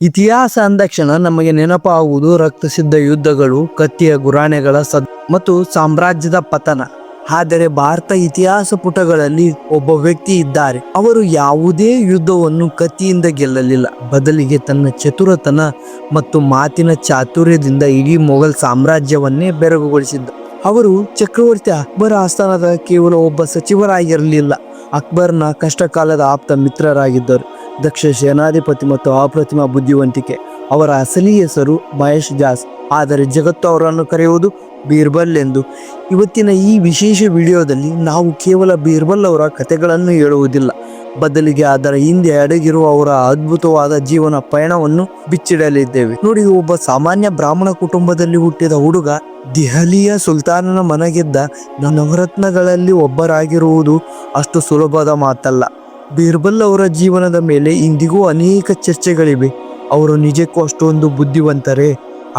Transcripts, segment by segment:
ಇತಿಹಾಸ ಅಂದಕ್ಷಣ ನಮಗೆ ನೆನಪಾಗುವುದು ರಕ್ತಸಿದ್ಧ ಯುದ್ಧಗಳು, ಕತ್ತಿಯ ಗುರಾಣೆಗಳ ಮತ್ತು ಸಾಮ್ರಾಜ್ಯದ ಪತನ. ಆದರೆ ಭಾರತ ಇತಿಹಾಸ ಪುಟಗಳಲ್ಲಿ ಒಬ್ಬ ವ್ಯಕ್ತಿ ಇದ್ದಾರೆ. ಅವರು ಯಾವುದೇ ಯುದ್ಧವನ್ನು ಕತ್ತಿಯಿಂದ ಗೆಲ್ಲಲಿಲ್ಲ, ಬದಲಿಗೆ ತನ್ನ ಚತುರತನ ಮತ್ತು ಮಾತಿನ ಚಾತುರ್ಯದಿಂದ ಇಡೀ ಮೊಘಲ್ ಸಾಮ್ರಾಜ್ಯವನ್ನೇ ಬೆರಗುಗೊಳಿಸಿದ್ದ. ಅವರು ಚಕ್ರವರ್ತಿ ಅಕ್ಬರ್ ಆಸ್ಥಾನದ ಕೇವಲ ಒಬ್ಬ ಸಚಿವರಾಗಿರಲಿಲ್ಲ, ಅಕ್ಬರ್ನ ಕಷ್ಟಕಾಲದ ಆಪ್ತ ಮಿತ್ರರಾಗಿದ್ದರು. ದಕ್ಷ ಸೇನಾಧಿಪತಿ ಮತ್ತು ಅಪ್ರತಿಮ ಬುದ್ಧಿವಂತಿಕೆ. ಅವರ ಅಸಲಿ ಹೆಸರು ಮಹೇಶ್ ಜಾಸ್, ಆದರೆ ಜಗತ್ತು ಅವರನ್ನು ಕರೆಯುವುದು ಬೀರ್ಬಲ್ ಎಂದು. ಇವತ್ತಿನ ಈ ವಿಶೇಷ ವಿಡಿಯೋದಲ್ಲಿ ನಾವು ಕೇವಲ ಬೀರ್ಬಲ್ ಅವರ ಕಥೆಗಳನ್ನು ಹೇಳುವುದಿಲ್ಲ, ಬದಲಿಗೆ ಅದರ ಹಿಂದೆ ಅಡಗಿರುವ ಅವರ ಅದ್ಭುತವಾದ ಜೀವನ ಪಯಣವನ್ನು ಬಿಚ್ಚಿಡಲಿದ್ದೇವೆ. ನೋಡಿ, ಒಬ್ಬ ಸಾಮಾನ್ಯ ಬ್ರಾಹ್ಮಣ ಕುಟುಂಬದಲ್ಲಿ ಹುಟ್ಟಿದ ಹುಡುಗ ದೆಹಲಿಯ ಸುಲ್ತಾನನ ಮನೆಗೆದ್ದ ನವರತ್ನಗಳಲ್ಲಿ ಒಬ್ಬರಾಗಿರುವುದು ಅಷ್ಟು ಸುಲಭದ ಮಾತಲ್ಲ. ಬೀರ್ಬಲ್ ಅವರ ಜೀವನದ ಮೇಲೆ ಇಂದಿಗೂ ಅನೇಕ ಚರ್ಚೆಗಳಿವೆ. ಅವರು ನಿಜಕ್ಕೂ ಅಷ್ಟೊಂದು ಬುದ್ಧಿವಂತರೇ?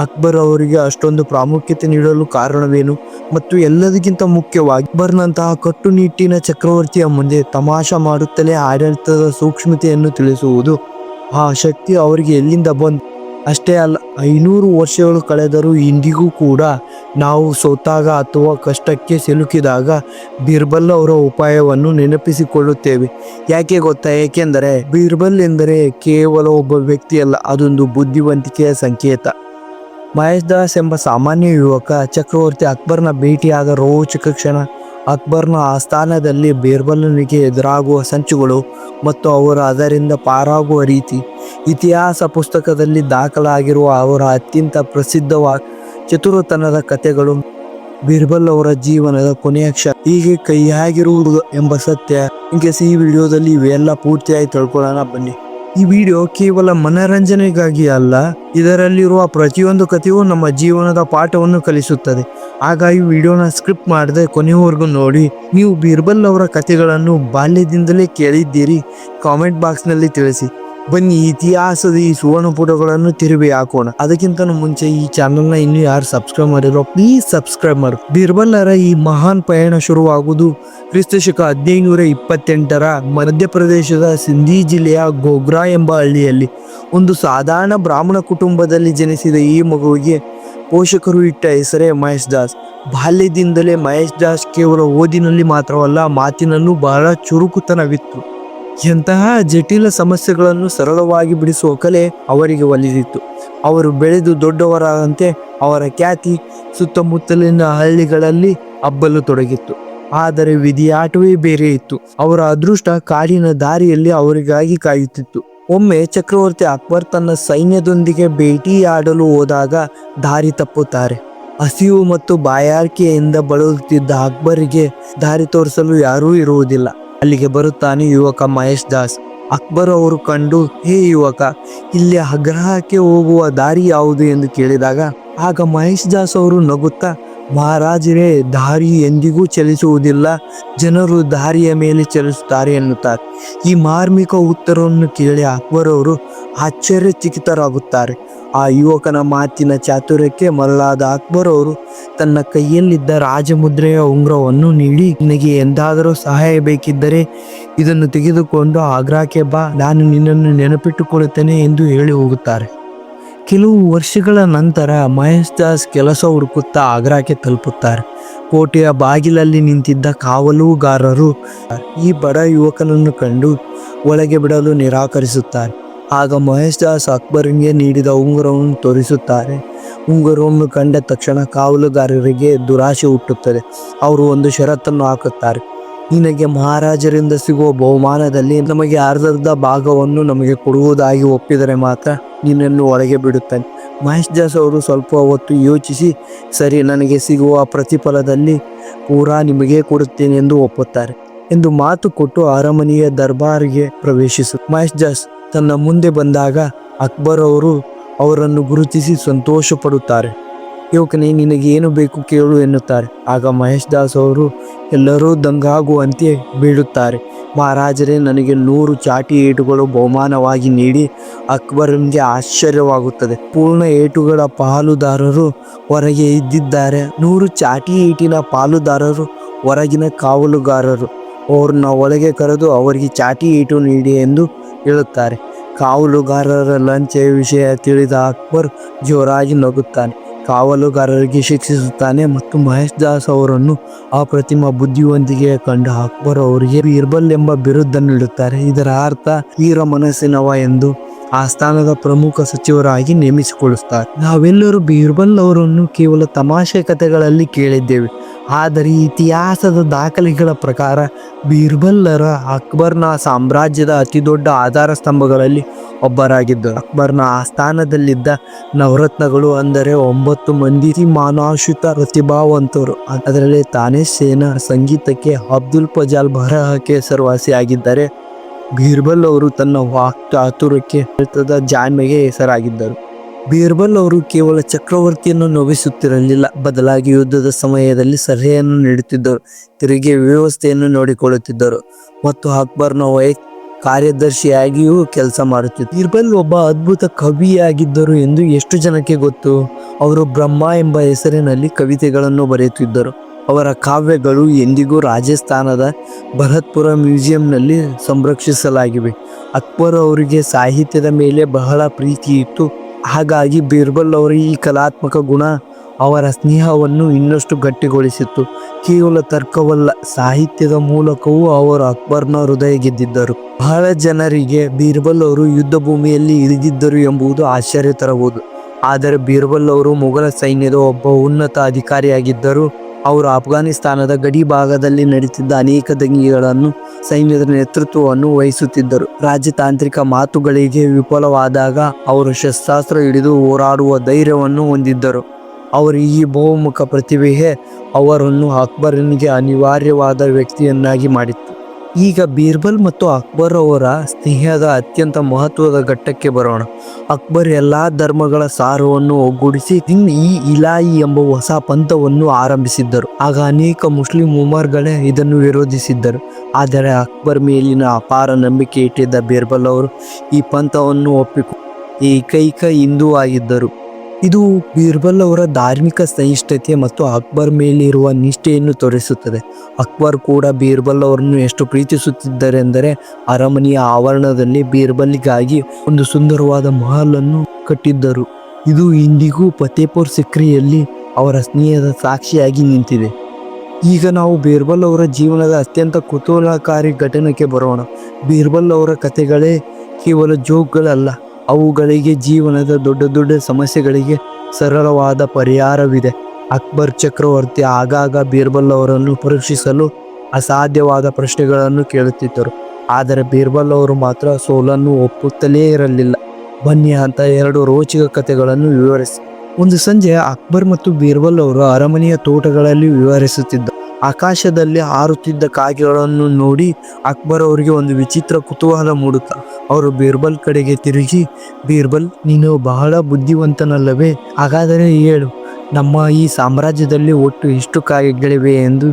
ಅಕ್ಬರ್ ಅವರಿಗೆ ಅಷ್ಟೊಂದು ಪ್ರಾಮುಖ್ಯತೆ ನೀಡಲು ಕಾರಣವೇನು? ಮತ್ತು ಎಲ್ಲದಕ್ಕಿಂತ ಮುಖ್ಯವಾಗಿ, ಅಕ್ಬರ್ನಂತಹ ಕಟ್ಟುನಿಟ್ಟಿನ ಚಕ್ರವರ್ತಿಯ ಮುಂದೆ ತಮಾಷಾ ಮಾಡುತ್ತಲೇ ಆಡಳಿತದ ಸೂಕ್ಷ್ಮತೆಯನ್ನು ತಿಳಿಸುವುದು, ಆ ಶಕ್ತಿ ಅವರಿಗೆ ಎಲ್ಲಿಂದ ಬಂತು? ಅಷ್ಟೇ ಅಲ್ಲ, 500 ವರ್ಷಗಳು ಕಳೆದರೂ ಇಂದಿಗೂ ಕೂಡ ನಾವು ಸೋತಾಗ ಅಥವಾ ಕಷ್ಟಕ್ಕೆ ಸಿಲುಕಿದಾಗ ಬೀರ್ಬಲ್ ಅವರ ಉಪಾಯವನ್ನು ನೆನಪಿಸಿಕೊಳ್ಳುತ್ತೇವೆ. ಯಾಕೆ ಗೊತ್ತಾ? ಏಕೆಂದರೆ ಬೀರ್ಬಲ್ ಎಂದರೆ ಕೇವಲ ಒಬ್ಬ ವ್ಯಕ್ತಿಯಲ್ಲ, ಅದೊಂದು ಬುದ್ಧಿವಂತಿಕೆಯ ಸಂಕೇತ. ಮಹೇಶ್ ದಾಸ್ ಎಂಬ ಸಾಮಾನ್ಯ ಯುವಕ ಚಕ್ರವರ್ತಿ ಅಕ್ಬರ್ನ ಭೇಟಿಯಾದ ರೋಚಕ ಕ್ಷಣ. ಅಕ್ಬರ್ನ ಆಸ್ಥಾನದಲ್ಲಿ ಬೀರ್ಬಲ್ನಿಗೆ ಎದುರಾಗುವ ಸಂಚುಗಳು ಮತ್ತು ಅವರು ಅದರಿಂದ ಪಾರಾಗುವ ರೀತಿ, ಇತಿಹಾಸ ಪುಸ್ತಕದಲ್ಲಿ ದಾಖಲಾಗಿರುವ ಅವರ ಅತ್ಯಂತ ಪ್ರಸಿದ್ಧವಾದ ಚತುರತನದ ಕಥೆಗಳು, ಬೀರ್ಬಲ್ ಅವರ ಜೀವನದ ಕೊನೆಯ ಕ್ಷಣ ಹೀಗೆ ಕೈಯಾಗಿರುವುದು ಎಂಬ ಸತ್ಯ. ಈ ವಿಡಿಯೋದಲ್ಲಿ ಇವೆಲ್ಲ ಪೂರ್ತಿಯಾಗಿ ತಿಳ್ಕೊಳ್ಳೋಣ ಬನ್ನಿ. ಈ ವಿಡಿಯೋ ಕೇವಲ ಮನರಂಜನೆಗಾಗಿ ಅಲ್ಲ, ಇದರಲ್ಲಿರುವ ಪ್ರತಿಯೊಂದು ಕಥೆಯೂ ನಮ್ಮ ಜೀವನದ ಪಾಠವನ್ನು ಕಲಿಸುತ್ತದೆ. ಹಾಗಾಗಿ ವಿಡಿಯೋನ ಸ್ಕ್ರಿಪ್ಟ್ ಮಾಡದೆ ಕೊನೆಯವರೆಗೂ ನೋಡಿ. ನೀವು ಬೀರ್ಬಲ್ ಅವರ ಕಥೆಗಳನ್ನು ಬಾಲ್ಯದಿಂದಲೇ ಕೇಳಿದ್ದೀರಿ? ಕಾಮೆಂಟ್ ಬಾಕ್ಸ್ನಲ್ಲಿ ತಿಳಿಸಿ. ಬನ್ನಿ, ಇತಿಹಾಸದ ಈ ಸುವರ್ಣ ಪುಟಗಳನ್ನು ತಿರುವಿ ಹಾಕೋಣ. ಅದಕ್ಕಿಂತ ಮುಂಚೆ ಈ ಚಾನಲ್ನ ಇನ್ನೂ ಯಾರು ಸಬ್ಸ್ಕ್ರೈಬ್ ಮಾಡಿರೋ ಪ್ಲೀಸ್ ಸಬ್ಸ್ಕ್ರೈಬ್ ಮಾಡಿ. ಬೀರ್ಬಲ್ಲರ ಈ ಮಹಾನ್ ಪಯಣ ಶುರುವಾಗುವುದು ಕ್ರಿಸ್ತಶಕ 1528ರ ಮಧ್ಯಪ್ರದೇಶದ ಸಿಂಧಿ ಜಿಲ್ಲೆಯ ಗೋಗ್ರಾ ಎಂಬ ಹಳ್ಳಿಯಲ್ಲಿ. ಒಂದು ಸಾಧಾರಣ ಬ್ರಾಹ್ಮಣ ಕುಟುಂಬದಲ್ಲಿ ಜನಿಸಿದ ಈ ಮಗುವಿಗೆ ಪೋಷಕರು ಇಟ್ಟ ಹೆಸರೇ ಮಹೇಶ್ ದಾಸ್. ಬಾಲ್ಯದಿಂದಲೇ ಮಹೇಶ್ ದಾಸ್ ಕೇವಲ ಓದಿನಲ್ಲಿ ಮಾತ್ರವಲ್ಲ, ಮಾತಿನಲ್ಲೂ ಬಹಳ ಚುರುಕುತನವಿತ್ತು. ಎಂತಹ ಜಟಿಲ ಸಮಸ್ಯೆಗಳನ್ನು ಸರಳವಾಗಿ ಬಿಡಿಸುವ ಕಲೆ ಅವರಿಗೆ ಒಲಿದಿತ್ತು. ಅವರು ಬೆಳೆದು ದೊಡ್ಡವರಾದಂತೆ ಅವರ ಖ್ಯಾತಿ ಸುತ್ತಮುತ್ತಲಿನ ಹಳ್ಳಿಗಳಲ್ಲಿ ಹಬ್ಬಲು ತೊಡಗಿತ್ತು. ಆದರೆ ವಿಧಿಯಾಟವೇ ಬೇರೆ ಇತ್ತು. ಅವರ ಅದೃಷ್ಟ ಕಾಡಿನ ದಾರಿಯಲ್ಲಿ ಅವರಿಗಾಗಿ ಕಾಯುತ್ತಿತ್ತು. ಒಮ್ಮೆ ಚಕ್ರವರ್ತಿ ಅಕ್ಬರ್ ತನ್ನ ಸೈನ್ಯದೊಂದಿಗೆ ಭೇಟಿಯಾಡಲು ಹೋದಾಗ ದಾರಿ ತಪ್ಪುತ್ತಾರೆ. ಹಸಿವು ಮತ್ತು ಬಾಯಾರಿಕೆಯಿಂದ ಬಳಲುತ್ತಿದ್ದ ಅಕ್ಬರಿಗೆ ದಾರಿ ತೋರಿಸಲು ಯಾರೂ ಇರುವುದಿಲ್ಲ. ಅಲ್ಲಿಗೆ ಬರುತ್ತಾನೆ ಯುವಕ ಮಹೇಶ್ ದಾಸ್. ಅಕ್ಬರ್ ಅವರು ಕಂಡು, ಹೇ ಯುವಕ, ಇಲ್ಲಿ ಅಗ್ರಹಕ್ಕೆ ಹೋಗುವ ದಾರಿ ಯಾವುದು ಎಂದು ಕೇಳಿದಾಗ, ಆಗ ಮಹೇಶ್ ದಾಸ್ ಅವರು ನಗುತ್ತಾ, ಮಹಾರಾಜರೇ, ದಾರಿ ಎಂದಿಗೂ ಚಲಿಸುವುದಿಲ್ಲ, ಜನರು ದಾರಿಯ ಮೇಲೆ ಚಲಿಸುತ್ತಾರೆ ಎನ್ನುತ್ತಾರೆ. ಈ ಮಾರ್ಮಿಕ ಉತ್ತರವನ್ನು ಕೇಳಿ ಅಕ್ಬರ್ ಅವರು ಆಶ್ಚರ್ಯಚಕಿತರಾಗುತ್ತಾರೆ. ಆ ಯುವಕನ ಮಾತಿನ ಚಾತುರ್ಯಕ್ಕೆ ಮರಳಾದ ಅಕ್ಬರ್ ಅವರು ತನ್ನ ಕೈಯಲ್ಲಿದ್ದ ರಾಜಮುದ್ರೆಯ ಉಂಗುರವನ್ನು ನೀಡಿ, ನಿನಗೆ ಎಂದಾದರೂ ಸಹಾಯ ಬೇಕಿದ್ದರೆ ಇದನ್ನು ತೆಗೆದುಕೊಂಡು ಆಗ್ರಾಕ್ಕೆ ಬಾ, ನಾನು ನಿನ್ನನ್ನು ನೆನಪಿಟ್ಟುಕೊಳ್ಳುತ್ತೇನೆ ಎಂದು ಹೇಳಿ ಹೋಗುತ್ತಾರೆ. ಕೆಲವು ವರ್ಷಗಳ ನಂತರ ಮಹೇಶ್ ದಾಸ್ ಕೆಲಸ ಹುಡುಕುತ್ತಾ ಆಗ್ರಾಕ್ಕೆ ತಲುಪುತ್ತಾರೆ. ಕೋಟೆಯ ಬಾಗಿಲಲ್ಲಿ ನಿಂತಿದ್ದ ಕಾವಲುಗಾರರು ಈ ಬಡ ಯುವಕನನ್ನು ಕಂಡು ಒಳಗೆ ಬಿಡಲು ನಿರಾಕರಿಸುತ್ತಾರೆ. ಆಗ ಮಹೇಶ್ ದಾಸ್ ಅಕ್ಬರ್ಗೆ ನೀಡಿದ ಉಂಗುರವನ್ನು ತೋರಿಸುತ್ತಾರೆ. ಉಂಗುರವನ್ನು ಕಂಡ ತಕ್ಷಣ ಕಾವಲುಗಾರರಿಗೆ ದುರಾಶೆ ಹುಟ್ಟುತ್ತದೆ. ಅವರು ಒಂದು ಷರತ್ತನ್ನು ಹಾಕುತ್ತಾರೆ, ನಿನಗೆ ಮಹಾರಾಜರಿಂದ ಸಿಗುವ ಬಹುಮಾನದಲ್ಲಿ ನಮಗೆ ಅರ್ಧರ್ಧ ಭಾಗವನ್ನು ನಮಗೆ ಕೊಡುವುದಾಗಿ ಒಪ್ಪಿದರೆ ಮಾತ್ರ ನಿನ್ನನ್ನು ಒಳಗೆ ಬಿಡುತ್ತಾನೆ. ಮಹೇಶ್ ದಾಸ್ ಅವರು ಸ್ವಲ್ಪ ಹೊತ್ತು ಯೋಚಿಸಿ, ಸರಿ, ನನಗೆ ಸಿಗುವ ಪ್ರತಿಫಲದಲ್ಲಿ ಪೂರಾ ನಿಮಗೆ ಕೊಡುತ್ತೇನೆ ಎಂದು ಒಪ್ಪುತ್ತಾರೆ ಎಂದು ಮಾತು ಕೊಟ್ಟು ಅರಮನೆಯ ದರ್ಬಾರಿಗೆ ಪ್ರವೇಶಿಸು. ಮಹೇಶ್ ದಾಸ್ ತನ್ನ ಮುಂದೆ ಬಂದಾಗ ಅಕ್ಬರ್ ಅವರು ಅವರನ್ನು ಗುರುತಿಸಿ ಸಂತೋಷ ಪಡುತ್ತಾರೆ. ಯುವಕನೇ, ನಿನಗೆ ಏನು ಬೇಕು ಕೇಳು ಎನ್ನುತ್ತಾರೆ. ಆಗ ಮಹೇಶ್ ದಾಸ್ ಅವರು ಎಲ್ಲರೂ ದಂಗಾಗುವಂತೆ ಬೀಳುತ್ತಾರೆ. ಮಹಾರಾಜರೇ, ನನಗೆ 100 ಚಾಟಿ ಏಟುಗಳು ಬಹುಮಾನವಾಗಿ ನೀಡಿ. ಅಕ್ಬರ್ಗೆ ಆಶ್ಚರ್ಯವಾಗುತ್ತದೆ. ಪೂರ್ಣ ಏಟುಗಳ ಪಾಲುದಾರರು ಹೊರಗೆ ಇದ್ದಿದ್ದಾರೆ. 100 ಚಾಟಿ ಏಟಿನ ಪಾಲುದಾರರು ಹೊರಗಿನ ಕಾವಲುಗಾರರು. ಅವ್ರನ್ನ ಒಳಗೆ ಕರೆದು ಅವರಿಗೆ ಚಾಟಿ ಏಟು ನೀಡಿ ಎಂದು ಹೇಳುತ್ತಾರೆ. ಕಾವಲುಗಾರರ ಲಂಚೆ ವಿಷಯ ತಿಳಿದ ಅಕ್ಬರ್ ಜೋರಾಗಿ ನಗುತ್ತಾನೆ. ಕಾವಲುಗಾರರಿಗೆ ಶಿಕ್ಷಿಸುತ್ತಾನೆ ಮತ್ತು ಮಹೇಶ್ ದಾಸ್ ಅವರನ್ನು ಅಪ್ರತಿಮ ಬುದ್ಧಿವಂತಿಕೆಯ ಕಂಡ ಅಕ್ಬರ್ ಅವರಿಗೆ ಬೀರ್ಬಲ್ ಎಂಬ ಬಿರುದನ್ನು ನೀಡುತ್ತಾರೆ. ಇದರ ಅರ್ಥ ವೀರ ಮನಸ್ಸಿನವ ಎಂದು. ಆಸ್ಥಾನದ ಪ್ರಮುಖ ಸಚಿವರಾಗಿ ನೇಮಿಸಿಕೊಳ್ಳುತ್ತಾರೆ. ನಾವೆಲ್ಲರೂ ಬೀರ್ಬಲ್ ಅವರನ್ನು ಕೇವಲ ತಮಾಷೆ ಕಥೆಗಳಲ್ಲಿ ಕೇಳಿದ್ದೇವೆ, ಆದರೆ ಇತಿಹಾಸದ ದಾಖಲೆಗಳ ಪ್ರಕಾರ ಬೀರ್ಬಲ್ಲರ ಅಕ್ಬರ್ನ ಸಾಮ್ರಾಜ್ಯದ ಅತಿದೊಡ್ಡ ಆಧಾರ ಸ್ತಂಭಗಳಲ್ಲಿ ಒಬ್ಬರಾಗಿದ್ದರು. ಅಕ್ಬರ್ನ ಆಸ್ಥಾನದಲ್ಲಿದ್ದ ನವರತ್ನಗಳು ಅಂದರೆ 9 ಮಂದಿ ಮಾನಾಶ್ರಿತ ಪ್ರತಿಭಾವಂತರು. ಅದರಲ್ಲಿ ತಾನೇಶ್ ಸೇನ ಸಂಗೀತಕ್ಕೆ, ಅಬ್ದುಲ್ ಫಜಲ್ ಬರಹಕ್ಕೆ ಹೆಸರುವಾಸಿಯಾಗಿದ್ದರೆ, ಬೀರ್ಬಲ್ ಅವರು ತನ್ನ ವಾಕ್ ಚಾತುರ್ಯಕ್ಕೆ, ಜಾಣ್ಮೆಗೆ ಹೆಸರಾಗಿದ್ದರು. ಬೀರ್ಬಲ್ ಅವರು ಕೇವಲ ಚಕ್ರವರ್ತಿಯನ್ನು ನಗಿಸುತ್ತಿರಲಿಲ್ಲ, ಬದಲಾಗಿ ಯುದ್ಧದ ಸಮಯದಲ್ಲಿ ಸಲಹೆಯನ್ನು ನೀಡುತ್ತಿದ್ದರು, ತೆರಿಗೆ ವ್ಯವಸ್ಥೆಯನ್ನು ನೋಡಿಕೊಳ್ಳುತ್ತಿದ್ದರು ಮತ್ತು ಅಕ್ಬರ್ನ ಕಾರ್ಯದರ್ಶಿಯಾಗಿಯೂ ಕೆಲಸ ಮಾಡುತ್ತಿದ್ದರು. ಬೀರ್ಬಲ್ ಒಬ್ಬ ಅದ್ಭುತ ಕವಿಯಾಗಿದ್ದರು ಎಂದು ಎಷ್ಟು ಜನಕ್ಕೆ ಗೊತ್ತು? ಅವರು ಬ್ರಹ್ಮ ಎಂಬ ಹೆಸರಿನಲ್ಲಿ ಕವಿತೆಗಳನ್ನು ಬರೆಯುತ್ತಿದ್ದರು. ಅವರ ಕಾವ್ಯಗಳು ಎಂದಿಗೂ ರಾಜಸ್ಥಾನದ ಭರತ್ಪುರ ಮ್ಯೂಸಿಯಂನಲ್ಲಿ ಸಂರಕ್ಷಿಸಲಾಗಿವೆ. ಅಕ್ಬರ್ ಅವರಿಗೆ ಸಾಹಿತ್ಯದ ಮೇಲೆ ಬಹಳ ಪ್ರೀತಿ ಇತ್ತು. ಹಾಗಾಗಿ ಬೀರ್ಬಲ್ ಅವರ ಈ ಕಲಾತ್ಮಕ ಗುಣ ಅವರ ಸ್ನೇಹವನ್ನು ಇನ್ನಷ್ಟು ಗಟ್ಟಿಗೊಳಿಸಿತ್ತು. ಕೇವಲ ತರ್ಕವಲ್ಲ, ಸಾಹಿತ್ಯದ ಮೂಲಕವೂ ಅವರು ಅಕ್ಬರ್ನ ಹೃದಯ ಗೆದ್ದಿದ್ದರು. ಬಹಳ ಜನರಿಗೆ ಬೀರ್ಬಲ್ ಅವರು ಯುದ್ಧ ಭೂಮಿಯಲ್ಲಿ ಇಳಿದಿದ್ದರು ಎಂಬುದು ಆಶ್ಚರ್ಯ ತರಬಹುದು. ಆದರೆ ಬೀರ್ಬಲ್ ಅವರು ಮೊಘಲ ಸೈನ್ಯದ ಒಬ್ಬ ಉನ್ನತ ಅಧಿಕಾರಿಯಾಗಿದ್ದರು. ಅವರು ಅಫ್ಘಾನಿಸ್ತಾನದ ಗಡಿ ಭಾಗದಲ್ಲಿ ನಡೆಯುತ್ತಿದ್ದ ಅನೇಕ ದಂಗೆಗಳನ್ನು ಸೈನ್ಯದ ನೇತೃತ್ವವನ್ನು ವಹಿಸುತ್ತಿದ್ದರು. ರಾಜತಾಂತ್ರಿಕ ಮಾತುಗಳಿಗೆ ವಿಫಲವಾದಾಗ ಅವರು ಶಸ್ತ್ರಾಸ್ತ್ರ ಹಿಡಿದು ಹೋರಾಡುವ ಧೈರ್ಯವನ್ನು ಹೊಂದಿದ್ದರು. ಅವರ ಈ ಬಹುಮುಖ ಪ್ರತಿಭೆಯೇ ಅವರನ್ನು ಅಕ್ಬರನಿಗೆ ಅನಿವಾರ್ಯವಾದ ವ್ಯಕ್ತಿಯನ್ನಾಗಿ ಮಾಡಿತ್ತು. ಈಗ ಬೀರ್ಬಲ್ ಮತ್ತು ಅಕ್ಬರ್ ಅವರ ಸ್ನೇಹದ ಅತ್ಯಂತ ಮಹತ್ವದ ಘಟ್ಟಕ್ಕೆ ಬರೋಣ. ಅಕ್ಬರ್ ಎಲ್ಲಾ ಧರ್ಮಗಳ ಸಾರವನ್ನು ಒಗ್ಗೂಡಿಸಿ ಈ ಇಲಾಹಿ ಎಂಬ ಹೊಸ ಪಂಥವನ್ನು ಆರಂಭಿಸಿದ್ದರು. ಆಗ ಅನೇಕ ಮುಸ್ಲಿಂ ಉಮರ್ಗಳೇ ಇದನ್ನು ವಿರೋಧಿಸಿದ್ದರು. ಆದರೆ ಅಕ್ಬರ್ ಮೇಲಿನ ಅಪಾರ ನಂಬಿಕೆ ಇಟ್ಟಿದ್ದ ಬೀರ್ಬಲ್ ಅವರು ಈ ಪಂಥವನ್ನು ಒಪ್ಪಿಕೊಂಡು ಏಕೈಕ ಹಿಂದೂ ಆಗಿದ್ದರು. ಇದು ಬೀರ್ಬಲ್ ಅವರ ಧಾರ್ಮಿಕ ಸಹಿಷ್ಣುತೆ ಮತ್ತು ಅಕ್ಬರ್ ಮೇಲಿರುವ ನಿಷ್ಠೆಯನ್ನು ತೋರಿಸುತ್ತದೆ. ಅಕ್ಬರ್ ಕೂಡ ಬೀರ್ಬಲ್ ಅವರನ್ನು ಎಷ್ಟು ಪ್ರೀತಿಸುತ್ತಿದ್ದರೆಂದರೆ ಅರಮನೆಯ ಆವರಣದಲ್ಲಿ ಬೀರ್ಬಲ್ಗಾಗಿ ಒಂದು ಸುಂದರವಾದ ಮಹಲನ್ನು ಕಟ್ಟಿದ್ದರು. ಇದು ಇಂದಿಗೂ ಫತೇಪುರ್ ಸಿಕ್ರಿಯಲ್ಲಿ ಅವರ ಸ್ನೇಹದ ಸಾಕ್ಷಿಯಾಗಿ ನಿಂತಿದೆ. ಈಗ ನಾವು ಬೀರ್ಬಲ್ ಅವರ ಜೀವನದ ಅತ್ಯಂತ ಕುತೂಹಲಕಾರಿ ಘಟನೆಗೆ ಬರೋಣ. ಬೀರ್ಬಲ್ ಅವರ ಕಥೆಗಳೇ ಕೇವಲ ಜೋಕ್ಗಳಲ್ಲ, ಅವುಗಳಿಗೆ ಜೀವನದ ದೊಡ್ಡ ದೊಡ್ಡ ಸಮಸ್ಯೆಗಳಿಗೆ ಸರಳವಾದ ಪರಿಹಾರವಿದೆ. ಅಕ್ಬರ್ ಚಕ್ರವರ್ತಿ ಆಗಾಗ ಬೀರ್ಬಲ್ ಅವರನ್ನು ಪರೀಕ್ಷಿಸಲು ಅಸಾಧ್ಯವಾದ ಪ್ರಶ್ನೆಗಳನ್ನು ಕೇಳುತ್ತಿದ್ದರು. ಆದರೆ ಬೀರ್ಬಲ್ ಅವರು ಮಾತ್ರ ಸೋಲನ್ನು ಒಪ್ಪುತ್ತಲೇ ಇರಲಿಲ್ಲ. ಬನ್ನಿ ಅಂತ 2 ರೋಚಕ ಕಥೆಗಳನ್ನು ವಿವರಿಸಿ. ಒಂದು ಸಂಜೆ ಅಕ್ಬರ್ ಮತ್ತು ಬೀರ್ಬಲ್ ಅವರು ಅರಮನೆಯ ತೋಟಗಳಲ್ಲಿ ವಿವರಿಸುತ್ತಿದ್ದರು. ಆಕಾಶದಲ್ಲಿ ಹಾರುತ್ತಿದ್ದ ಕಾಗೆಗಳನ್ನು ನೋಡಿ ಅಕ್ಬರ್ ಅವರಿಗೆ ಒಂದು ವಿಚಿತ್ರ ಕುತೂಹಲ ಮೂಡುತ್ತಾ ಅವರು ಬೀರ್ಬಲ್ ಕಡೆಗೆ ತಿರುಗಿ, ಬೀರ್ಬಲ್, ನೀನು ಬಹಳ ಬುದ್ಧಿವಂತನಲ್ಲವೇ? ಹಾಗಾದರೆ ಹೇಳು, ನಮ್ಮ ಈ ಸಾಮ್ರಾಜ್ಯದಲ್ಲಿ ಒಟ್ಟು ಎಷ್ಟು ಕಾಗೆಗಳಿವೆ ಎಂದು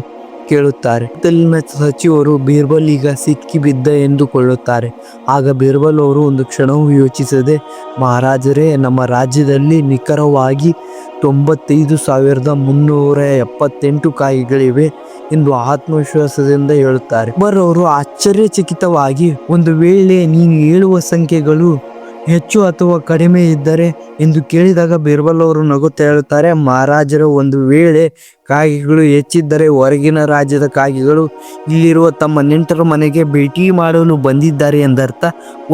ಕೇಳುತ್ತಾರೆ. ಇಲ್ಲಿನ ಸಚಿವರು ಬೀರ್ಬಲ್ ಈಗ ಸಿಕ್ಕಿಬಿದ್ದ ಎಂದುಕೊಳ್ಳುತ್ತಾರೆ. ಆಗ ಬೀರ್ಬಲ್ ಅವರು ಒಂದು ಕ್ಷಣವೂ ಯೋಚಿಸದೆ, ಮಹಾರಾಜರೇ, ನಮ್ಮ ರಾಜ್ಯದಲ್ಲಿ ನಿಖರವಾಗಿ 95,378 ಕಾಗೆಗಳಿವೆ ಎಂದು ಆತ್ಮವಿಶ್ವಾಸದಿಂದ ಹೇಳುತ್ತಾರೆ. ಅಕ್ಬರ್ ಅವರು ಆಶ್ಚರ್ಯಚಕಿತವಾಗಿ, ಒಂದು ವೇಳೆ ನೀನು ಹೇಳುವ ಸಂಖ್ಯೆಗಳು ಹೆಚ್ಚು ಅಥವಾ ಕಡಿಮೆ ಇದ್ದರೆ ಎಂದು ಕೇಳಿದಾಗ ಬೀರ್ಬಲ್ ಅವರು ನಗುತ್ತಾ ಹೇಳುತ್ತಾರೆ, ಮಹಾರಾಜರ, ಒಂದು ವೇಳೆ ಕಾಗೆಗಳು ಹೆಚ್ಚಿದ್ದರೆ ಹೊರಗಿನ ರಾಜ್ಯದ ಕಾಗೆಗಳು ಇಲ್ಲಿರುವ ತಮ್ಮ ನೆಂಟರ ಮನೆಗೆ ಭೇಟಿ ಮಾಡಲು ಬಂದಿದ್ದಾರೆ ಎಂದರ್ಥ.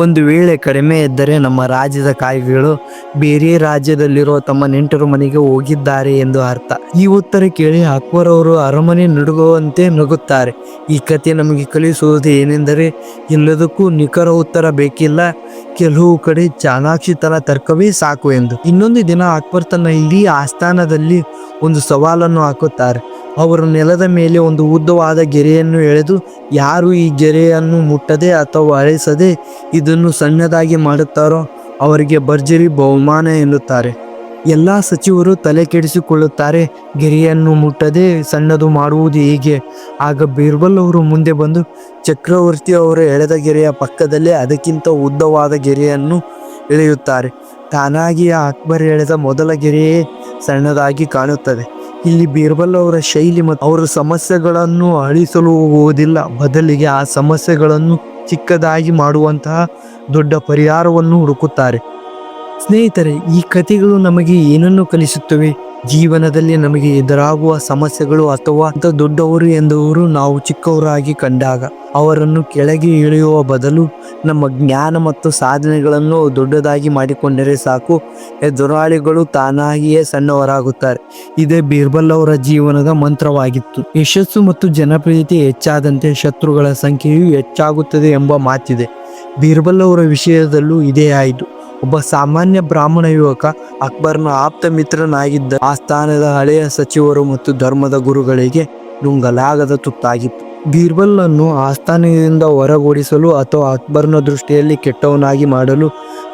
ಒಂದು ವೇಳೆ ಕಡಿಮೆ ಇದ್ದರೆ ನಮ್ಮ ರಾಜ್ಯದ ಕಾಗೆಗಳು ಬೇರೆ ರಾಜ್ಯದಲ್ಲಿರುವ ತಮ್ಮ ನೆಂಟರ ಮನೆಗೆ ಹೋಗಿದ್ದಾರೆ ಎಂದು ಅರ್ಥ. ಈ ಉತ್ತರ ಕೇಳಿ ಅಕ್ಬರ್ ಅವರು ಅರಮನೆ ನಡುಗುವಂತೆ ನಗುತ್ತಾರೆ. ಈ ಕಥೆ ನಮಗೆ ಕಲಿಸುವುದು ಏನೆಂದರೆ, ಎಲ್ಲದಕ್ಕೂ ನಿಖರ ಉತ್ತರ ಬೇಕಿಲ್ಲ, ಕೆಲವು ಕಡೆ ಚಾಣಾಕ್ಷಿತನ ತರ್ಕವೇ ಸಾಕು ಎಂದು. ಇನ್ನೊಂದು ದಿನ ಅಕ್ಬರ್ ತನ್ನ ಇಡೀ ಆಸ್ಥಾನದಲ್ಲಿ ಒಂದು ಸವಾಲನ್ನು ಹಾಕುತ್ತಾರೆ. ಅವರು ನೆಲದ ಮೇಲೆ ಒಂದು ಉದ್ದವಾದ ಗೆರೆಯನ್ನು ಎಳೆದು, ಯಾರು ಈ ಗೆರೆಯನ್ನು ಮುಟ್ಟದೆ ಅಥವಾ ಅಳಿಸದೆ ಇದನ್ನು ಸಣ್ಣದಾಗಿ ಮಾಡುತ್ತಾರೋ ಅವರಿಗೆ ಭರ್ಜರಿ ಬಹುಮಾನ ಎನ್ನುತ್ತಾರೆ. ಎಲ್ಲ ಸಚಿವರು ತಲೆ ಕೆಡಿಸಿಕೊಳ್ಳುತ್ತಾರೆ. ಗೆರೆಯನ್ನು ಮುಟ್ಟದೆ ಸಣ್ಣದು ಮಾಡುವುದು ಹೇಗೆ? ಆಗ ಬೀರ್ಬಲ್ ಅವರು ಮುಂದೆ ಬಂದು ಚಕ್ರವರ್ತಿ ಅವರು ಎಳೆದ ಗೆರೆಯ ಪಕ್ಕದಲ್ಲೇ ಅದಕ್ಕಿಂತ ಉದ್ದವಾದ ಗೆರೆಯನ್ನು ಎಳೆಯುತ್ತಾರೆ. ತಾನಾಗಿಯೇ ಅಕ್ಬರ್ ಎಳೆದ ಮೊದಲ ಗೆರೆಯೇ ಸಣ್ಣದಾಗಿ ಕಾಣುತ್ತದೆ. ಇಲ್ಲಿ ಬೀರ್ಬಲ್ ಅವರ ಶೈಲಿ ಮತ್ತು ಅವರ ಸಮಸ್ಯೆಗಳನ್ನು ಅಳಿಸಲು ಹೋಗುವುದಿಲ್ಲ, ಬದಲಿಗೆ ಆ ಸಮಸ್ಯೆಗಳನ್ನು ಚಿಕ್ಕದಾಗಿ ಮಾಡುವಂತಹ ದೊಡ್ಡ ಪರಿಹಾರವನ್ನು ಹುಡುಕುತ್ತಾರೆ. ಸ್ನೇಹಿತರೆ, ಈ ಕಥೆಗಳು ನಮಗೆ ಏನನ್ನು ಕಲಿಸುತ್ತವೆ? ಜೀವನದಲ್ಲಿ ನಮಗೆ ಎದುರಾಗುವ ಸಮಸ್ಯೆಗಳು ಅಥವಾ ದೊಡ್ಡವರು ಎಂದವರು ನಾವು ಚಿಕ್ಕವರಾಗಿ ಕಂಡಾಗ ಅವರನ್ನು ಕೆಳಗೆ ಇಳಿಯುವ ಬದಲು ನಮ್ಮ ಜ್ಞಾನ ಮತ್ತು ಸಾಧನೆಗಳನ್ನು ದೊಡ್ಡದಾಗಿ ಮಾಡಿಕೊಂಡರೆ ಸಾಕು, ಎದುರಾಳಿಗಳು ತಾನಾಗಿಯೇ ಸಣ್ಣವರಾಗುತ್ತಾರೆ. ಇದೇ ಬೀರ್ಬಲ್ ಅವರ ಜೀವನದ ಮಂತ್ರವಾಗಿತ್ತು. ಯಶಸ್ಸು ಮತ್ತು ಜನಪ್ರಿಯತೆ ಹೆಚ್ಚಾದಂತೆ ಶತ್ರುಗಳ ಸಂಖ್ಯೆಯೂ ಹೆಚ್ಚಾಗುತ್ತದೆ ಎಂಬ ಮಾತಿದೆ. ಬೀರ್ಬಲ್ ಅವರ ವಿಷಯದಲ್ಲೂ ಇದೇ ಆಯಿತು. ಒಬ್ಬ ಸಾಮಾನ್ಯ ಬ್ರಾಹ್ಮಣ ಯುವಕ ಅಕ್ಬರ್ನ ಆಪ್ತ ಮಿತ್ರನಾಗಿದ್ದ. ಆಸ್ಥಾನದ ಹಳೆಯ ಸಚಿವರು ಮತ್ತು ಧರ್ಮದ ಗುರುಗಳಿಗೆ ನುಂಗಲಾಗದ ತುತ್ತಾಗಿತ್ತು. ಬೀರ್ಬಲ್ ಅನ್ನು ಆಸ್ಥಾನದಿಂದ ಹೊರಗೋಡಿಸಲು ಅಥವಾ ಅಕ್ಬರ್ನ ದೃಷ್ಟಿಯಲ್ಲಿ ಕೆಟ್ಟವನಾಗಿ ಮಾಡಲು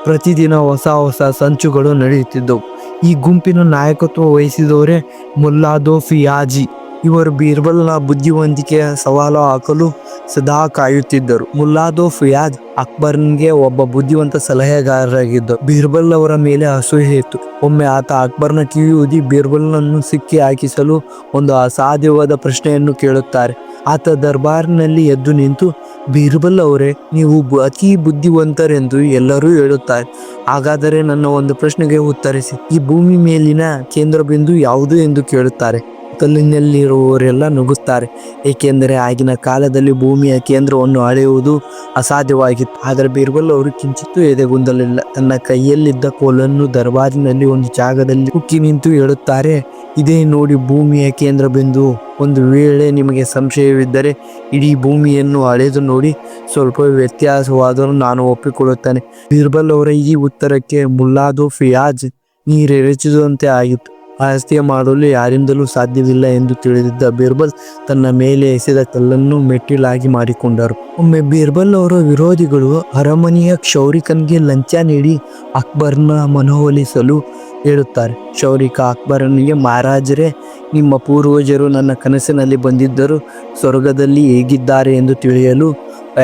ಪ್ರತಿದಿನ ಹೊಸ ಹೊಸ ಸಂಚುಗಳು ನಡೆಯುತ್ತಿದ್ದವು. ಈ ಗುಂಪಿನ ನಾಯಕತ್ವ ವಹಿಸಿದವರೇ ಮುಲ್ಲಾ ಫಿಯಾಜಿ. ಇವರು ಬೀರ್ಬಲ್ನ ಬುದ್ಧಿವಂತಿಕೆಯ ಸವಾಲು ಹಾಕಲು ಸದಾ ಕಾಯುತ್ತಿದ್ದರು. ಮುಲ್ಲಾ ಫಿಯಾಜ್ ಅಕ್ಬರ್ಗೆ ಒಬ್ಬ ಬುದ್ಧಿವಂತ ಸಲಹೆಗಾರರಾಗಿದ್ದರು. ಬೀರ್ಬಲ್ ಅವರ ಮೇಲೆ ಅಸೂಯೆ ಇತ್ತು. ಒಮ್ಮೆ ಆತ ಅಕ್ಬರ್ನ ಕಿವಿ ಊದಿ ಬೀರ್ಬಲ್ನನ್ನು ಸಿಕ್ಕಿ ಹಾಕಿಸಲು ಒಂದು ಅಸಾಧ್ಯವಾದ ಪ್ರಶ್ನೆಯನ್ನು ಕೇಳುತ್ತಾರೆ. ಆತ ದರ್ಬಾರ್ನಲ್ಲಿ ಎದ್ದು ನಿಂತು, ಬೀರ್ಬಲ್ ಅವರೇ, ನೀವು ಅತಿ ಬುದ್ಧಿವಂತರೆಂದು ಎಲ್ಲರೂ ಹೇಳುತ್ತಾರೆ. ಹಾಗಾದರೆ ನನ್ನ ಒಂದು ಪ್ರಶ್ನೆಗೆ ಉತ್ತರಿಸಿ. ಈ ಭೂಮಿ ಮೇಲಿನ ಕೇಂದ್ರ ಬಿಂದು ಯಾವುದು ಎಂದು ಕೇಳುತ್ತಾರೆ. ಕಲ್ಲಿನಲ್ಲಿರುವವರೆಲ್ಲ ನಗುತ್ತಾರೆ, ಏಕೆಂದರೆ ಆಗಿನ ಕಾಲದಲ್ಲಿ ಭೂಮಿಯ ಕೇಂದ್ರವನ್ನು ಅಳೆಯುವುದು ಅಸಾಧ್ಯವಾಗಿತ್ತು. ಆದರೆ ಬೀರ್ಬಲ್ ಅವರು ಕಿಂಚಿತ್ತೂ ಎದೆಗುಂದಲಿಲ್ಲ. ತನ್ನ ಕೈಯಲ್ಲಿದ್ದ ಕೋಲನ್ನು ದರ್ಬಾರಿನಲ್ಲಿ ಒಂದು ಜಾಗದಲ್ಲಿ ಉಕ್ಕಿ ನಿಂತು ಹೇಳುತ್ತಾರೆ, ಇದೇ ನೋಡಿ ಭೂಮಿಯ ಕೇಂದ್ರ ಬಿಂದು. ಒಂದು ವೇಳೆ ನಿಮಗೆ ಸಂಶಯವಿದ್ದರೆ ಇಡೀ ಭೂಮಿಯನ್ನು ಅಳೆದು ನೋಡಿ, ಸ್ವಲ್ಪ ವ್ಯತ್ಯಾಸವಾದರೂ ನಾನು ಒಪ್ಪಿಕೊಳ್ಳುತ್ತೇನೆ. ಬೀರ್ಬಲ್ ಅವರ ಈ ಉತ್ತರಕ್ಕೆ ಮುಲ್ಲಾ ಫಿಯಾಜ್ ನೀರೆರಚಿದಂತೆ ಆಯಿತು. ಅಹಸ್ಯ ಮಾಡಲು ಯಾರಿಂದಲೂ ಸಾಧ್ಯವಿಲ್ಲ ಎಂದು ತಿಳಿದಿದ್ದ ಬೀರ್ಬಲ್ ತನ್ನ ಮೇಲೆ ಎಸೆದ ಕಲ್ಲನ್ನು ಮೆಟ್ಟಿಲಾಗಿ ಮಾಡಿಕೊಂಡರು. ಒಮ್ಮೆ ಬೀರ್ಬಲ್ ಅವರ ವಿರೋಧಿಗಳು ಅರಮನೆಯ ಕ್ಷೌರಿಕನಿಗೆ ಲಂಚ ನೀಡಿ ಅಕ್ಬರ್ನ ಮನವೊಲಿಸಲು ಹೇಳುತ್ತಾರೆ. ಕ್ಷೌರಿಕ ಅಕ್ಬರನಿಗೆ, ಮಹಾರಾಜರೇ, ನಿಮ್ಮ ಪೂರ್ವಜರು ನನ್ನ ಕನಸಿನಲ್ಲಿ ಬಂದಿದ್ದರು. ಸ್ವರ್ಗದಲ್ಲಿ ಹೇಗಿದ್ದಾರೆ ಎಂದು ತಿಳಿಯಲು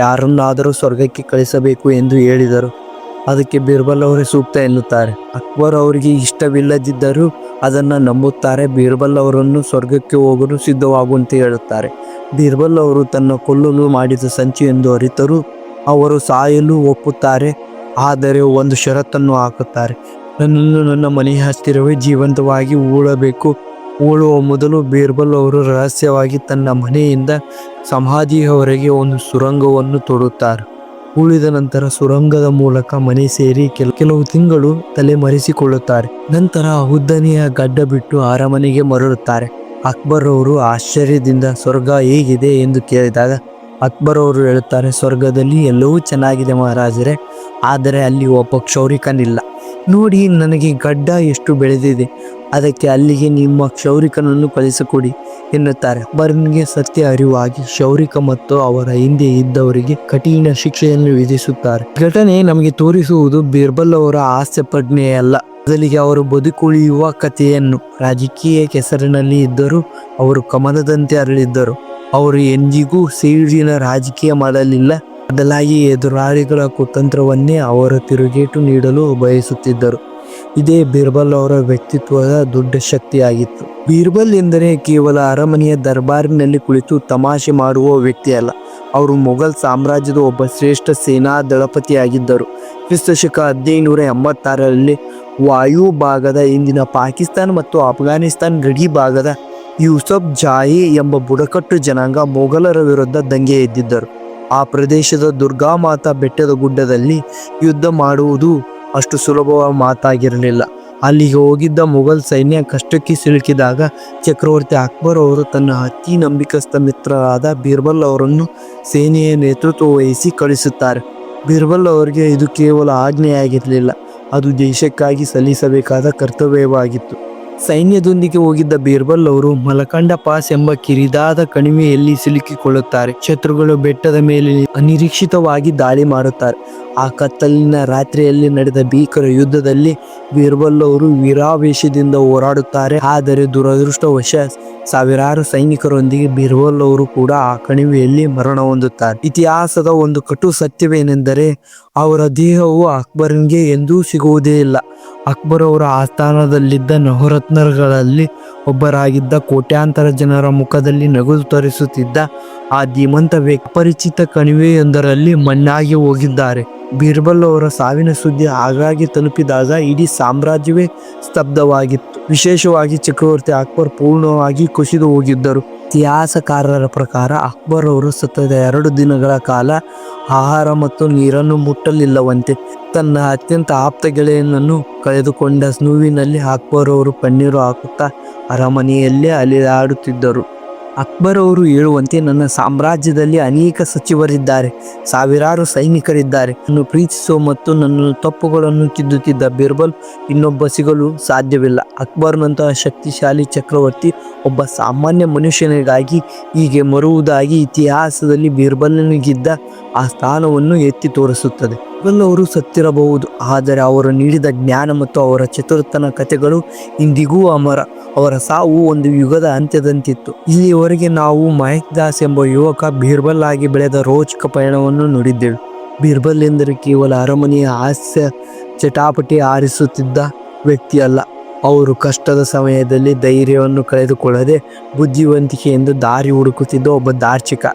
ಯಾರನ್ನಾದರೂ ಸ್ವರ್ಗಕ್ಕೆ ಕಳಿಸಬೇಕು ಎಂದು ಹೇಳಿದರು. ಅದಕ್ಕೆ ಬೀರ್ಬಲ್ ಅವರೇ ಸೂಕ್ತ ಎನ್ನುತ್ತಾರೆ. ಅಕ್ಬರ್ ಅವರಿಗೆ ಇಷ್ಟವಿಲ್ಲದಿದ್ದರೂ ಅದನ್ನು ನಂಬುತ್ತಾರೆ. ಬೀರ್ಬಲ್ ಅವರನ್ನು ಸ್ವರ್ಗಕ್ಕೆ ಹೋಗಲು ಸಿದ್ಧವಾಗುವಂತೆ ಹೇಳುತ್ತಾರೆ. ಬೀರ್ಬಲ್ ಅವರು ತನ್ನ ಕೊಲ್ಲಲು ಮಾಡಿದ ಸಂಚು ಎಂದು ಅರಿತರೂ ಅವರು ಸಾಯಲು ಒಪ್ಪುತ್ತಾರೆ. ಆದರೆ ಒಂದು ಷರತ್ತನ್ನು ಹಾಕುತ್ತಾರೆ, ನನ್ನನ್ನು ನನ್ನ ಮನೆಯ ಹತ್ತಿರವೇ ಜೀವಂತವಾಗಿ ಹೂಳಬೇಕು. ಹೂಳುವ ಮೊದಲು ಬೀರ್ಬಲ್ ಅವರು ರಹಸ್ಯವಾಗಿ ತನ್ನ ಮನೆಯಿಂದ ಸಮಾಧಿಯವರೆಗೆ ಒಂದು ಸುರಂಗವನ್ನು ತೋಡುತ್ತಾರೆ. ಉಳಿದ ನಂತರ ಸುರಂಗದ ಮೂಲಕ ಮನೆ ಸೇರಿ ಕೆಲವು ತಿಂಗಳು ತಲೆಮರೆಸಿಕೊಳ್ಳುತ್ತಾರೆ. ನಂತರ ಉದ್ದನೆಯ ಗಡ್ಡ ಬಿಟ್ಟು ಅರಮನೆಗೆ ಮರಳುತ್ತಾರೆ. ಅಕ್ಬರ್ ಅವರು ಆಶ್ಚರ್ಯದಿಂದ ಸ್ವರ್ಗ ಹೇಗಿದೆ ಎಂದು ಕೇಳಿದಾಗ ಅಕ್ಬರ್ ಅವರು ಹೇಳುತ್ತಾರೆ, ಸ್ವರ್ಗದಲ್ಲಿ ಎಲ್ಲವೂ ಚೆನ್ನಾಗಿದೆ ಮಹಾರಾಜರೇ, ಆದರೆ ಅಲ್ಲಿ ಒಬ್ಬ ಕ್ಷೌರಿಕನಿಲ್ಲ. ನೋಡಿ, ನನಗೆ ಗಡ್ಡ ಎಷ್ಟು ಬೆಳೆದಿದೆ, ಅದಕ್ಕೆ ಅಲ್ಲಿಗೆ ನಿಮ್ಮ ಕ್ಷೌರಿಕನನ್ನು ಕಳಿಸಿಕೊಡಿ ಎನ್ನುತ್ತಾರೆ. ಅಕ್ಬರ್ನಿಗೆ ಸತ್ಯ ಅರಿವಾಗಿ ಕ್ಷೌರಿಕ ಮತ್ತು ಅವರ ಹಿಂದೆ ಇದ್ದವರಿಗೆ ಕಠಿಣ ಶಿಕ್ಷೆಯನ್ನು ವಿಧಿಸುತ್ತಾರೆ. ಘಟನೆ ನಮಗೆ ತೋರಿಸುವುದು ಬೀರ್ಬಲ್ ಅವರ ಹಾಸ್ಯ ಪ್ರಜ್ಞೆಯಲ್ಲ, ಬದಲಿಗೆ ಅವರು ಬದುಕುಳಿಯುವ ಕಥೆಯನ್ನು. ರಾಜಕೀಯ ಕೆಸರಿನಲ್ಲಿ ಇದ್ದರೂ ಅವರು ಕಮಲದಂತೆ ಅರಳಿದ್ದರು. ಅವರು ಎಂದಿಗೂ ಸೇಡಿನ ರಾಜಕೀಯ ಮಾಡಲಿಲ್ಲ, ಬದಲಾಗಿ ಎದುರಾಳಿಗಳ ಕುತಂತ್ರವನ್ನೇ ಅವರ ತಿರುಗೇಟು ನೀಡಲು ಬಯಸುತ್ತಿದ್ದರು. ಇದೇ ಬೀರ್ಬಲ್ ಅವರ ವ್ಯಕ್ತಿತ್ವದ ದೊಡ್ಡ ಶಕ್ತಿಯಾಗಿತ್ತು. ಬೀರ್ಬಲ್ ಎಂದರೆ ಕೇವಲ ಅರಮನೆಯ ದರ್ಬಾರಿನಲ್ಲಿ ಕುಳಿತು ತಮಾಷೆ ಮಾಡುವ ವ್ಯಕ್ತಿಯಲ್ಲ, ಅವರು ಮೊಘಲ್ ಸಾಮ್ರಾಜ್ಯದ ಒಬ್ಬ ಶ್ರೇಷ್ಠ ಸೇನಾ ದಳಪತಿಯಾಗಿದ್ದರು. ಕ್ರಿಸ್ತಶಕ 1586ರಲ್ಲಿ ವಾಯು ಭಾಗದ ಇಂದಿನ ಪಾಕಿಸ್ತಾನ ಮತ್ತು ಅಫ್ಘಾನಿಸ್ತಾನ ಗಡಿ ಭಾಗದ ಯೂಸಫ್ ಜಾಹಿ ಎಂಬ ಬುಡಕಟ್ಟು ಜನಾಂಗ ಮೊಘಲರ ವಿರುದ್ಧ ದಂಗೆ ಎದ್ದಿದ್ದರು. ಆ ಪ್ರದೇಶದ ದುರ್ಗಾಮಾತಾ ಬೆಟ್ಟದ ಗುಡ್ಡದಲ್ಲಿ ಯುದ್ಧ ಮಾಡುವುದು ಅಷ್ಟು ಸುಲಭವಾದ ಮಾತಾಗಿರಲಿಲ್ಲ. ಅಲ್ಲಿಗೆ ಹೋಗಿದ್ದ ಮೊಘಲ್ ಸೈನ್ಯ ಕಷ್ಟಕ್ಕೆ ಸಿಲುಕಿದಾಗ ಚಕ್ರವರ್ತಿ ಅಕ್ಬರ್ ಅವರು ತನ್ನ ಅತಿ ನಂಬಿಕಸ್ಥ ಮಿತ್ರರಾದ ಬೀರ್ಬಲ್ ಅವರನ್ನು ಸೇನೆಯ ನೇತೃತ್ವ ವಹಿಸಿ ಕಳಿಸುತ್ತಾರೆ. ಬೀರ್ಬಲ್ ಅವರಿಗೆ ಇದು ಕೇವಲ ಆಜ್ಞೆಯಾಗಿರಲಿಲ್ಲ, ಅದು ದೇಶಕ್ಕಾಗಿ ಸಲ್ಲಿಸಬೇಕಾದ ಕರ್ತವ್ಯವಾಗಿತ್ತು. ಸೈನ್ಯದೊಂದಿಗೆ ಹೋಗಿದ್ದ ಬೀರ್ಬಲ್ ಅವರು ಮಲಕಂಡ ಪಾಸ್ ಎಂಬ ಕಿರಿದಾದ ಕಣಿವೆಯಲ್ಲಿ ಸಿಲುಕಿಕೊಳ್ಳುತ್ತಾರೆ. ಶತ್ರುಗಳು ಬೆಟ್ಟದ ಮೇಲೆ ಅನಿರೀಕ್ಷಿತವಾಗಿ ದಾಳಿ ಮಾಡುತ್ತಾರೆ. ಆ ಕತ್ತಲಿನ ರಾತ್ರಿಯಲ್ಲಿ ನಡೆದ ಭೀಕರ ಯುದ್ಧದಲ್ಲಿ ಬೀರ್ಬಲ್ ಅವರು ವೀರಾವೇಶದಿಂದ ಹೋರಾಡುತ್ತಾರೆ. ಆದರೆ ದುರದೃಷ್ಟವಶ ಸಾವಿರಾರು ಸೈನಿಕರೊಂದಿಗೆ ಬೀರ್ಬಲ್ ಅವರು ಕೂಡ ಆ ಕಣಿವೆಯಲ್ಲಿ ಮರಣ ಹೊಂದುತ್ತಾರೆ. ಇತಿಹಾಸದ ಒಂದು ಕಟು ಸತ್ಯವೇನೆಂದರೆ ಅವರ ದೇಹವು ಅಕ್ಬರ್ಗೆ ಎಂದೂ ಸಿಗುವುದೇ ಇಲ್ಲ. ಅಕ್ಬರ್ ಅವರ ಆಸ್ಥಾನದಲ್ಲಿದ್ದ ನವರತ್ನಗಳಲ್ಲಿ ಒಬ್ಬರಾಗಿದ್ದ ಕೋಟ್ಯಾಂತರ ಜನರ ಮುಖದಲ್ಲಿ ನಗು ತೋರಿಸುತ್ತಿದ್ದ ಆ ಧೀಮಂತ ಅಪರಿಚಿತ ಕಣಿವೆಯೊಂದರಲ್ಲಿ ಮಣ್ಣಾಗಿ ಹೋಗಿದ್ದಾರೆ. ಬೀರ್ಬಲ್ ಅವರ ಸಾವಿನ ಸುದ್ದಿ ಆಗಾಗ್ಗೆ ತಲುಪಿದಾಗ ಇಡೀ ಸಾಮ್ರಾಜ್ಯವೇ ಸ್ತಬ್ಧವಾಗಿತ್ತು. ವಿಶೇಷವಾಗಿ ಚಕ್ರವರ್ತಿ ಅಕ್ಬರ್ ಪೂರ್ಣವಾಗಿ ಕುಸಿದು ಹೋಗಿದ್ದರು. ಇತಿಹಾಸಕಾರರ ಪ್ರಕಾರ ಅಕ್ಬರ್ ಅವರು ಸತತ 2 ದಿನಗಳ ಕಾಲ ಆಹಾರ ಮತ್ತು ನೀರನ್ನು ಮುಟ್ಟಲಿಲ್ಲವಂತೆ. ತನ್ನ ಅತ್ಯಂತ ಆಪ್ತ ಗೆಳೆಯನನ್ನು ಕಳೆದುಕೊಂಡ ನೋವಿನಲ್ಲಿ ಅಕ್ಬರ್ ಅವರು ಕಣ್ಣೀರು ಹಾಕುತ್ತಾ ಅರಮನೆಯಲ್ಲೇ ಅಲೆದಾಡುತ್ತಿದ್ದರು. ಅಕ್ಬರ್ ಅವರು ಹೇಳುವಂತೆ, ನನ್ನ ಸಾಮ್ರಾಜ್ಯದಲ್ಲಿ ಅನೇಕ ಸಚಿವರಿದ್ದಾರೆ, ಸಾವಿರಾರು ಸೈನಿಕರಿದ್ದಾರೆ. ನನ್ನನ್ನು ಪ್ರೀತಿಸುವ ಮತ್ತು ನನ್ನ ತಪ್ಪುಗಳನ್ನು ತಿದ್ದುತ್ತಿದ್ದ ಬೀರ್ಬಲ್ ಇನ್ನೊಬ್ಬ ಸಿಗಲು ಸಾಧ್ಯವಿಲ್ಲ. ಅಕ್ಬರ್ನಂತಹ ಶಕ್ತಿಶಾಲಿ ಚಕ್ರವರ್ತಿ ಒಬ್ಬ ಸಾಮಾನ್ಯ ಮನುಷ್ಯನಿಗಾಗಿ ಹೀಗೆ ಮರುವುದಾಗಿ ಇತಿಹಾಸದಲ್ಲಿ ಬೀರ್ಬಲ್ನಿಗಿದ್ದ ಆ ಸ್ಥಾನವನ್ನು ಎತ್ತಿ ತೋರಿಸುತ್ತದೆ. ಬೀರ್ಬಲ್ ಅವರು ಸತ್ತಿರಬಹುದು, ಆದರೆ ಅವರು ನೀಡಿದ ಜ್ಞಾನ ಮತ್ತು ಅವರ ಚತುರತನ ಕಥೆಗಳು ಇಂದಿಗೂ ಅಮರ. ಅವರ ಸಾವು ಒಂದು ಯುಗದ ಅಂತ್ಯದಂತಿತ್ತು. ಇಲ್ಲಿಯವರೆಗೆ ನಾವು ಮಹೇಶ್ ದಾಸ್ ಎಂಬ ಯುವಕ ಬೀರ್ಬಲ್ ಆಗಿ ಬೆಳೆದ ರೋಚಕ ಪಯಣವನ್ನು ನೋಡಿದ್ದೇವೆ. ಬೀರ್ಬಲ್ ಎಂದರೆ ಕೇವಲ ಅರಮನೆಯ ಹಾಸ್ಯ ಚಟಾಪಟಿ ಆರಿಸುತ್ತಿದ್ದ ವ್ಯಕ್ತಿಯಲ್ಲ. ಅವರು ಕಷ್ಟದ ಸಮಯದಲ್ಲಿ ಧೈರ್ಯವನ್ನು ಕಳೆದುಕೊಳ್ಳದೆ ಬುದ್ಧಿವಂತಿಕೆಯಿಂದ ದಾರಿ ಹುಡುಕುತ್ತಿದ್ದ ಒಬ್ಬ ದಾರ್ಶನಿಕ.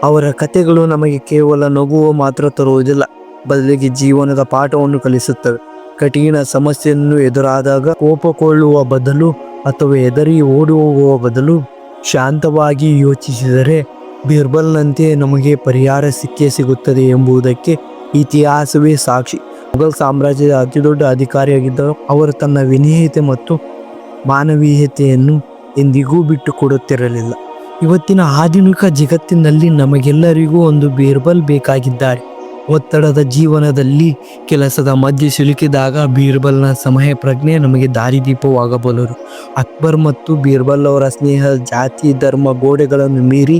ಅವರ ಕಥೆಗಳು ನಮಗೆ ಕೇವಲ ನಗುವ ಮಾತ್ರ ತರುವುದಿಲ್ಲ, ಬದಲಿಗೆ ಜೀವನದ ಪಾಠವನ್ನು ಕಲಿಸುತ್ತವೆ. ಕಠಿಣ ಸಮಸ್ಯೆಯನ್ನು ಎದುರಾದಾಗ ಕೋಪಗೊಳ್ಳುವ ಬದಲು ಅಥವಾ ಹೆದರಿ ಓಡಿ ಹೋಗುವ ಬದಲು ಶಾಂತವಾಗಿ ಯೋಚಿಸಿದರೆ ಬೀರ್ಬಲ್ನಂತೆ ನಮಗೆ ಪರಿಹಾರ ಸಿಕ್ಕೇ ಸಿಗುತ್ತದೆ ಎಂಬುದಕ್ಕೆ ಇತಿಹಾಸವೇ ಸಾಕ್ಷಿ. ಮೊಘಲ್ ಸಾಮ್ರಾಜ್ಯದ ಅತಿದೊಡ್ಡ ಅಧಿಕಾರಿಯಾಗಿದ್ದರು. ಅವರು ತನ್ನ ವಿನಯತೆ ಮತ್ತು ಮಾನವೀಯತೆಯನ್ನು ಎಂದಿಗೂ ಬಿಟ್ಟು ಕೊಡುತ್ತಿರಲಿಲ್ಲ. ಇವತ್ತಿನ ಆಧುನಿಕ ಜಗತ್ತಿನಲ್ಲಿ ನಮಗೆಲ್ಲರಿಗೂ ಒಂದು ಬೀರ್ಬಲ್ ಬೇಕಾಗಿದ್ದಾರೆ. ಒತ್ತಡದ ಜೀವನದಲ್ಲಿ ಕೆಲಸದ ಮಧ್ಯೆ ಸಿಲುಕಿದಾಗ ಬೀರ್ಬಲ್ನ ಸಮಯ ಪ್ರಜ್ಞೆ ನಮಗೆ ದಾರಿದೀಪವಾಗಬಲ್ಲರು. ಅಕ್ಬರ್ ಮತ್ತು ಬೀರ್ಬಲ್ ಅವರ ಸ್ನೇಹ ಜಾತಿ ಧರ್ಮ ಗೋಡೆಗಳನ್ನು ಮೀರಿ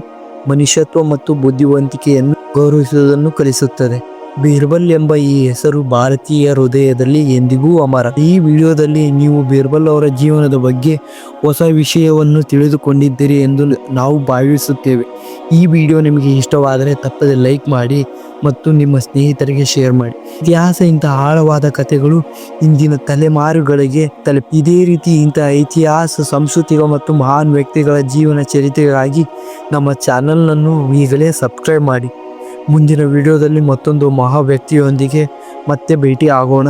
ಮನುಷ್ಯತ್ವ ಮತ್ತು ಬುದ್ಧಿವಂತಿಕೆಯನ್ನು ಗೌರವಿಸುವುದನ್ನು ಕಲಿಸುತ್ತದೆ. ಬೀರ್ಬಲ್ ಎಂಬ ಈ ಹೆಸರು ಭಾರತೀಯ ಹೃದಯದಲ್ಲಿ ಎಂದಿಗೂ ಅಮರ. ಈ ವಿಡಿಯೋದಲ್ಲಿ ನೀವು ಬೀರ್ಬಲ್ ಅವರ ಜೀವನದ ಬಗ್ಗೆ ಹೊಸ ವಿಷಯವನ್ನು ತಿಳಿದುಕೊಂಡಿದ್ದೀರಿ ಎಂದು ನಾವು ಭಾವಿಸುತ್ತೇವೆ. ಈ ವಿಡಿಯೋ ನಿಮಗೆ ಇಷ್ಟವಾದರೆ ತಪ್ಪದೆ ಲೈಕ್ ಮಾಡಿ ಮತ್ತು ನಿಮ್ಮ ಸ್ನೇಹಿತರಿಗೆ ಶೇರ್ ಮಾಡಿ. ಇತಿಹಾಸ ಇಂತಹ ಆಳವಾದ ಕಥೆಗಳು ಇಂದಿನ ತಲೆಮಾರುಗಳಿಗೆ ತಲುಪಿ. ಇದೇ ರೀತಿ ಇಂತಹ ಇತಿಹಾಸ, ಸಂಸ್ಕೃತಿಗಳು ಮತ್ತು ಮಹಾನ್ ವ್ಯಕ್ತಿಗಳ ಜೀವನ ಚರಿತ್ರೆಗಾಗಿ ನಮ್ಮ ಚಾನಲ್ನನ್ನು ಈಗಲೇ ಸಬ್ಸ್ಕ್ರೈಬ್ ಮಾಡಿ. ಮುಂದಿನ ವಿಡಿಯೋದಲ್ಲಿ ಮತ್ತೊಂದು ಮಹಾ ವ್ಯಕ್ತಿಯೊಂದಿಗೆ ಮತ್ತೆ ಭೇಟಿ ಆಗೋಣ.